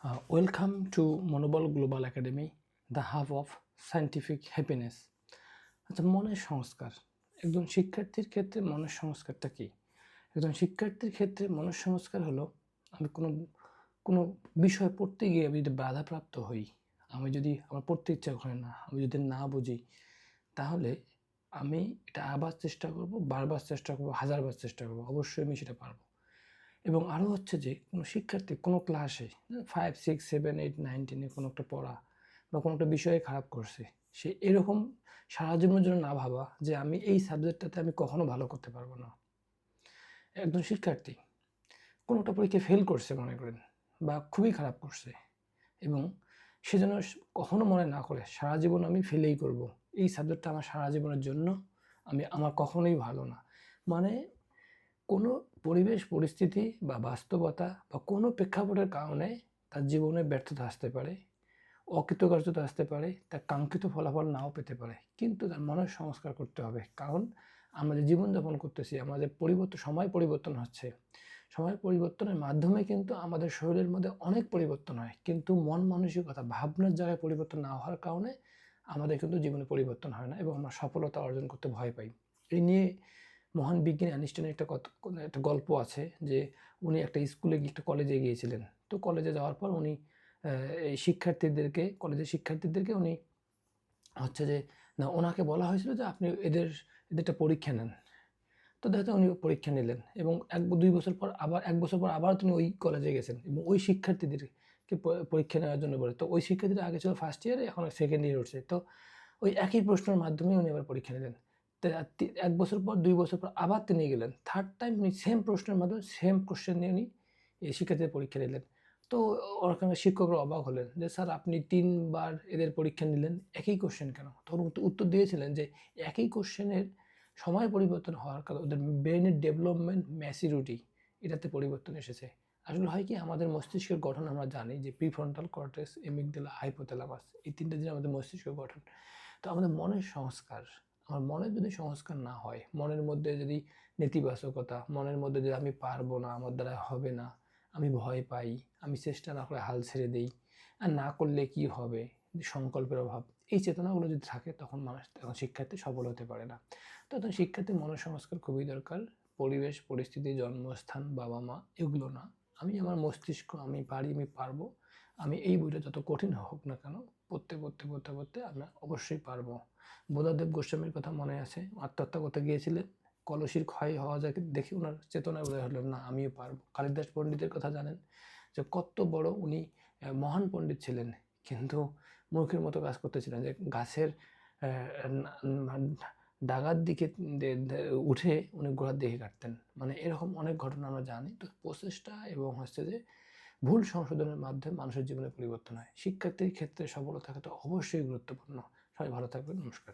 Welcome to মনোবল global academy, the hub of scientific happiness. আচ্ছা, মনের সংস্কার একজন শিক্ষার্থীর ক্ষেত্রে মনের সংস্কারটা কী? একজন শিক্ষার্থীর ক্ষেত্রে মনের সংস্কার হলো, আমি কোনো বিষয় পড়তে গিয়ে আমি যদি বাধাপ্রাপ্ত হই, আমি যদি আমার পড়তে ইচ্ছা করে না, আমি যদি না বুঝি, তাহলে আমি এটা আবার চেষ্টা করব, বারবার চেষ্টা করব, হাজারবার চেষ্টা করব, অবশ্যই আমি সেটা পারবো। এবং আরও হচ্ছে যে কোনো শিক্ষার্থী কোনো ক্লাসে 5, 6, 7, 8, 9, 10 কোনো একটা পড়া বা কোনো একটা বিষয়ে খারাপ করছে, সে এরকম সারা জীবনের জন্য না ভাবা যে আমি এই সাবজেক্টটাতে আমি কখনো ভালো করতে পারবো না। একজন শিক্ষার্থী কোনো একটা পরীক্ষায় ফেল করছে মনে করেন, বা খুবই খারাপ করছে, এবং সে যেন কখনো মনে না করে সারা জীবন আমি ফেলেই করব, এই সাবজেক্টটা আমার সারা জীবনের জন্য আমার কখনোই ভালো না। মানে কোনো পরিবেশ পরিস্থিতি বা বাস্তবতা বা কোনো প্রেক্ষাপটের কারণে তার জীবনে ব্যর্থতা আসতে পারে, অকৃতকার্যতা আসতে পারে, তার কাঙ্ক্ষিত ফলাফল নাও পেতে পারে, কিন্তু তার মনের সংস্কার করতে হবে। কারণ আমরা যে জীবনযাপন করতেছি, আমাদের সময় পরিবর্তন হচ্ছে, সময় পরিবর্তনের মাধ্যমে কিন্তু আমাদের শরীরের মধ্যে অনেক পরিবর্তন হয়, কিন্তু মন মানসিকতা ভাবনার জায়গায় পরিবর্তন না হওয়ার কারণে আমাদের কিন্তু জীবনে পরিবর্তন হয় না এবং আমরা সফলতা অর্জন করতে ভয় পাই। এই নিয়ে মহান বিজ্ঞানী আইনস্টাইনের একটা গল্প আছে যে উনি একটা স্কুলে একটা কলেজে গিয়েছিলেন। তো কলেজে যাওয়ার পর উনি এই কলেজের শিক্ষার্থীদেরকে উনি হচ্ছে যে, না, ওনাকে বলা হয়েছিল যে আপনি এদেরটা পরীক্ষা নেন। তো দেখা যায় উনি পরীক্ষা নিলেন এবং ২ বছর পর আবার ১ বছর পর আবার তিনি ওই কলেজে গেছেন এবং ওই শিক্ষার্থীদেরকে পরীক্ষা নেওয়ার জন্য বলে। তো ওই শিক্ষার্থীরা আগে ছিল ফার্স্ট ইয়ারে, এখন সেকেন্ড ইয়ারে উঠছে। তো ওই একই প্রশ্নের মাধ্যমে উনি আবার পরীক্ষা নিলেন। ১ বছর পর, ২ বছর পর আবার তিনি গেলেন। থার্ড টাইম উনি সেম প্রশ্নের মাধ্যমে সেম কোয়েশ্চেন নিয়ে উনি এই শিক্ষার্থীদের পরীক্ষা নিলেন। তো ওখানে শিক্ষকরা অবাক হলেন যে, "স্যার, আপনি 3 বার এদের পরীক্ষা নিলেন, একই কোয়েশ্চেন কেন?" তখন উত্তর দিয়েছিলেন যে, একই কোয়েশ্চেনের সময় পরিবর্তন হওয়ার কারণে ওদের ব্রেইনের ডেভেলপমেন্ট ম্যাচুরিটি এটাতে পরিবর্তন এসেছে। আসলে হয় কি, আমাদের মস্তিষ্কের গঠন আমরা জানি যে প্রিফ্রন্টাল কর্টেক্স, এমিগডালা, হাইপোথ্যালামাস, এই ৩ টা জিনিস আমাদের মস্তিষ্কের গঠন। তো আমাদের মনের সংস্কার, আমার মনের যদি সংস্কার না হয়, মনের মধ্যে যদি নেতিবাচকতা, মনের মধ্যে যে আমি পারবো না, আমার দ্বারা হবে না, আমি ভয় পাই, আমি চেষ্টা না করে হাল ছেড়ে দেই, আর না করলে কি হবে, সংকল্পের অভাব, এই চেতনাগুলো যদি থাকে, তখন শিক্ষার্থী সফল হতে পারে না। তখন শিক্ষার্থীর মনের সংস্কার খুবই দরকার। পরিবেশ পরিস্থিতি, জন্মস্থান, বাবা মা, এগুলো না। আমি আমার মস্তিষ্ক, আমি পারি, আমি পারবো, আমি এই বইটা যত কঠিন হোক না কেন পড়তে আমরা অবশ্যই পারবো। বোধাদেব গোস্বামীর কথা মনে আছে, আত্মহত্যা করতে গিয়েছিলেন, কলসির ক্ষয় হওয়া যায় দেখে ওনার চেতনায় উদয় হলেন, না, আমিও পারবো। কালিদাস পণ্ডিতের কথা জানেন যে কত বড় উনি মহান পণ্ডিত ছিলেন, কিন্তু মূর্খের মতো কাজ করতেছিলেন, যে গাছের ডাগার দিকে উঠে উনি গোড়ার দিকে কাটতেন। মানে এরকম অনেক ঘটনা আমরা জানি। তো প্রচেষ্টা এবং হচ্ছে যে ভুল সংশোধনের মাধ্যমে মানুষের জীবনে পরিবর্তন হয়। শিক্ষার্থীর ক্ষেত্রে সফলতা থাকাটা অবশ্যই গুরুত্বপূর্ণ। সবাই ভালো থাকবেন। নমস্কার।